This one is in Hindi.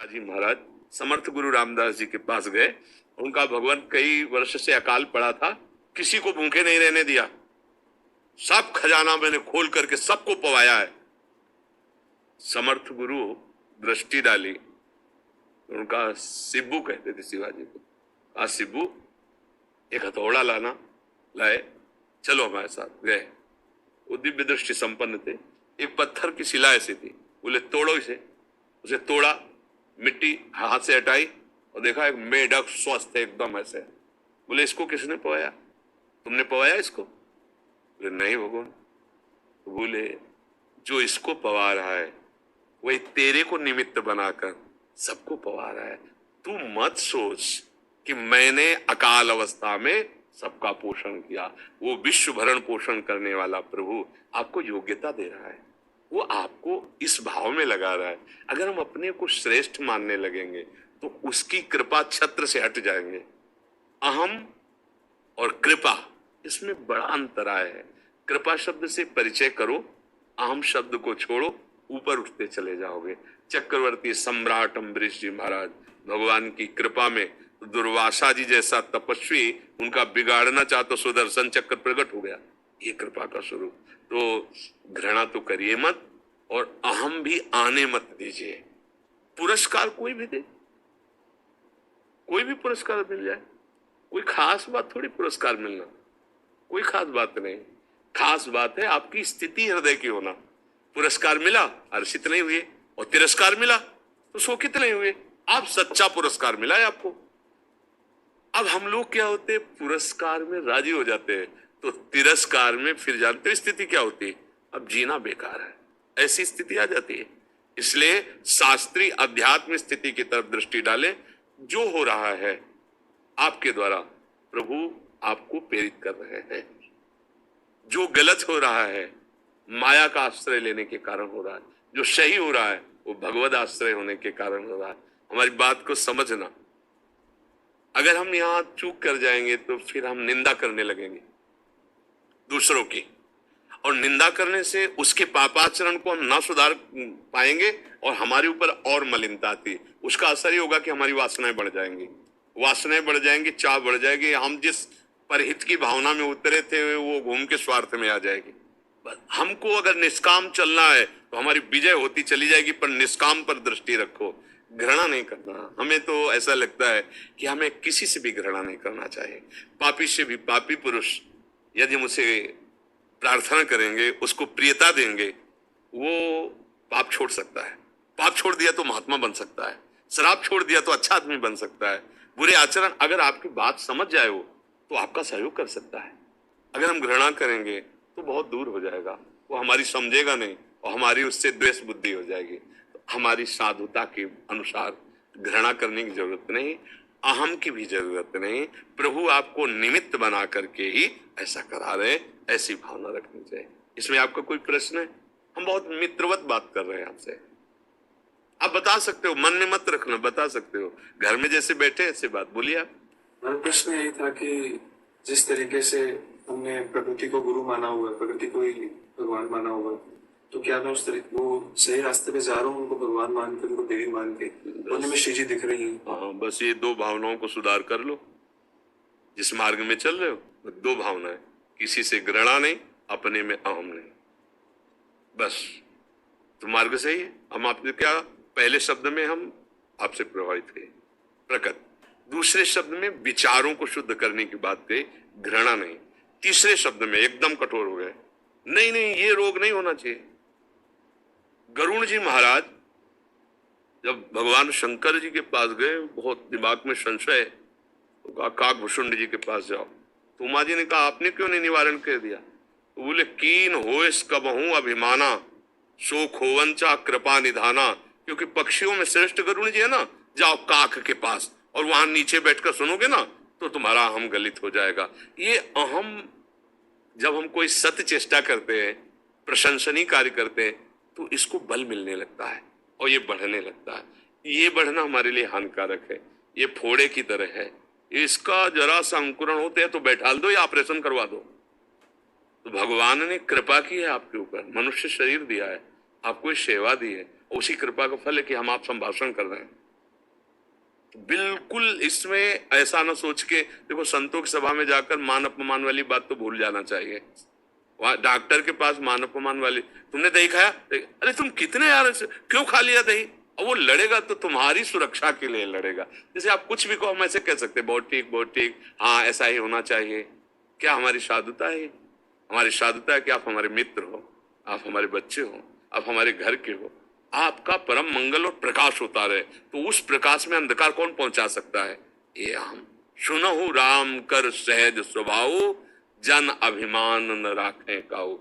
जी महाराज समर्थ गुरु रामदास जी के पास गए। उनका भगवान कई वर्ष से अकाल पड़ा था, किसी को भूखे नहीं रहने दिया, सब खजाना मैंने खोल करके सबको पवाया है। समर्थ गुरु दृष्टि डाली, उनका सिब्बू कहते थे शिवाजी को, आज सिब्बू एक हथौड़ा लाना, लाए, चलो हमारे साथ गए। वो दिव्य दृष्टि संपन्न थे। एक पत्थर की शिला ऐसी थी, बोले तोड़ो इसे। उसे तोड़ा, मिट्टी हाथ से हटाई और देखा एक मेढक स्वस्थ है एकदम ऐसे। बोले इसको किसने पवाया? तुमने पवाया इसको? बोले नहीं भगवान। तो बोले जो इसको पवा रहा है वही तेरे को निमित्त बनाकर सबको पवा रहा है। तू मत सोच कि मैंने अकाल अवस्था में सबका पोषण किया। वो विश्व भरण पोषण करने वाला प्रभु आपको योग्यता दे रहा है, वो आपको इस भाव में लगा रहा है। अगर हम अपने को श्रेष्ठ मानने लगेंगे तो उसकी कृपा छत्र से हट जाएंगे। अहम और कृपा, इसमें बड़ा अंतराय है। कृपा शब्द से परिचय करो, अहम शब्द को छोड़ो, ऊपर उठते चले जाओगे। चक्रवर्ती सम्राट अम्बरीश जी महाराज भगवान की कृपा में दुर्वासा जी जैसा तपस्वी, उनका बिगाड़ना चाहता सुदर्शन चक्र प्रकट हो गया। ये कृपा का स्वरूप। तो घृणा तो करिए मत और अहम भी आने मत दीजिए। पुरस्कार कोई भी दे, कोई भी पुरस्कार मिल जाए, कोई खास बात थोड़ी पुरस्कार मिलना, कोई खास बात नहीं। खास बात है आपकी स्थिति हृदय की होना। पुरस्कार मिला हर्षित नहीं हुए और तिरस्कार मिला तो शोकित नहीं हुए। आप सच्चा पुरस्कार मिला है आपको। अब हम लोग क्या होते हैं, पुरस्कार में राजी हो जाते हैं तो तिरस्कार में फिर जानते हो स्थिति क्या होती है, अब जीना बेकार है, ऐसी स्थिति आ जाती है। इसलिए शास्त्रीय अध्यात्म स्थिति की तरफ दृष्टि डालें। जो हो रहा है आपके द्वारा प्रभु आपको प्रेरित कर रहे हैं। जो गलत हो रहा है माया का आश्रय लेने के कारण हो रहा है, जो सही हो रहा है वो भगवद आश्रय होने के कारण हो रहा है। हमारी बात को समझना। अगर हम यहाँ चूक कर जाएंगे तो फिर हम निंदा करने लगेंगे दूसरों की, और निंदा करने से उसके पापाचरण को हम ना सुधार पाएंगे और हमारे ऊपर और मलिनता आती। उसका असर ही होगा कि हमारी वासनाएं बढ़ जाएंगी, वासनाएं बढ़ जाएंगी, चाह बढ़ जाएगी। हम जिस परहित की भावना में उतरे थे वो घूम के स्वार्थ में आ जाएगी। हमको अगर निष्काम चलना है तो हमारी विजय होती चली जाएगी, पर निष्काम पर दृष्टि रखो। घृणा नहीं करना। हमें तो ऐसा लगता है कि हमें किसी से भी घृणा नहीं करना चाहिए। पापी से भी पापी पुरुष यदि मुझसे प्रार्थना करेंगे, उसको प्रियता देंगे, वो पाप छोड़ सकता है। पाप छोड़ दिया तो महात्मा बन सकता है, शराब छोड़ दिया तो अच्छा आदमी बन सकता है। बुरे आचरण अगर आपकी बात समझ जाए वो तो आपका सहयोग कर सकता है। अगर हम घृणा करेंगे तो बहुत दूर हो जाएगा, वो हमारी समझेगा नहीं और हमारी उससे द्वेष बुद्धि हो जाएगी। तो हमारी साधुता के अनुसार घृणा करने की जरूरत नहीं, अहम की भी जरूरत नहीं। प्रभु आपको निमित्त बना करके ही ऐसा करा रहे, ऐसी भावना रखनी चाहिए। इसमें आपका कोई प्रश्न है? हम बहुत मित्रवत बात कर रहे हैं आपसे। आप बता सकते हो, मन में मत रखना, बता सकते हो। घर में जैसे बैठे ऐसे बात बोलिए आप। मेरा प्रश्न यही था कि जिस तरीके से हमने प्रकृति को गुरु माना हुआ है, प्रकृति को ही भगवान माना हुआ है, तो क्या मैं उस तरीके वो सही रास्ते पे जा रहा हूँ, उनको भगवान मान के, उनको देवी मान के, उन्हें में श्री जी दिख रही है? हाँ, बस ये दो भावनाओं को सुधार कर लो। जिस मार्ग में चल रहे हो दो भावनाएं, किसी से घृणा नहीं, अपने में अहम नहीं, बस तो मार्ग सही है। हम आपने क्या, पहले शब्द में हम आपसे प्रभावित हुए प्रकट, दूसरे शब्द में विचारों को शुद्ध करने की बात कही, घृणा नहीं। तीसरे शब्द में एकदम कठोर हो गए, नहीं नहीं ये रोग नहीं होना चाहिए। गरुण जी महाराज जब भगवान शंकर जी के पास गए, बहुत दिमाग में संशय, तो कहा काकभूषुंड जी के पास जाओ। तो उमा जी ने कहा आपने क्यों नहीं निवारण कर दिया? तो बोले कीन होइस कबहू अभिमाना, सो खोवंचा कृपा निधाना। क्योंकि पक्षियों में श्रेष्ठ गरुण जी है ना, जाओ काक के पास और वहां नीचे बैठकर सुनोगे ना तो तुम्हारा अहम गलित हो जाएगा। ये अहम, जब हम कोई सत्य चेष्टा करते हैं, प्रशंसनीय कार्य करते हैं, तो इसको बल मिलने लगता है और ये बढ़ने लगता है। ये बढ़ना हमारे लिए हानिकारक है, ये फोड़े की तरह है। इसका जरा सा अंकुरण होते हैं तो बैठाल दो या ऑपरेशन करवा दो। तो भगवान ने कृपा की है आपके ऊपर, मनुष्य शरीर दिया है, आपको सेवा दी है, उसी कृपा का फल है कि हम आप संभाषण कर रहे हैं। बिल्कुल इसमें ऐसा ना सोच के, देखो संतों की सभा में जाकर मान अपमान वाली बात तो भूल जाना चाहिए। वहां डॉक्टर के पास मान अपमान वाली, तुमने दही खाया, अरे तुम कितने यार क्यों खा लिया दही, और वो लड़ेगा तो तुम्हारी सुरक्षा के लिए लड़ेगा। जैसे आप कुछ भी कहो, हम ऐसे कह सकते बहुत ठीक, हाँ ऐसा ही होना चाहिए। क्या हमारी साधुता है? हमारी साधुता है कि आप हमारे मित्र हो, आप हमारे बच्चे हो, आप हमारे घर के हो, आपका परम मंगल और प्रकाश होता रहे, तो उस प्रकाश में अंधकार कौन पहुंचा सकता है? ये हम सुनहु राम कर सहज स्वभाव, जन अभिमान न राखें काऊ।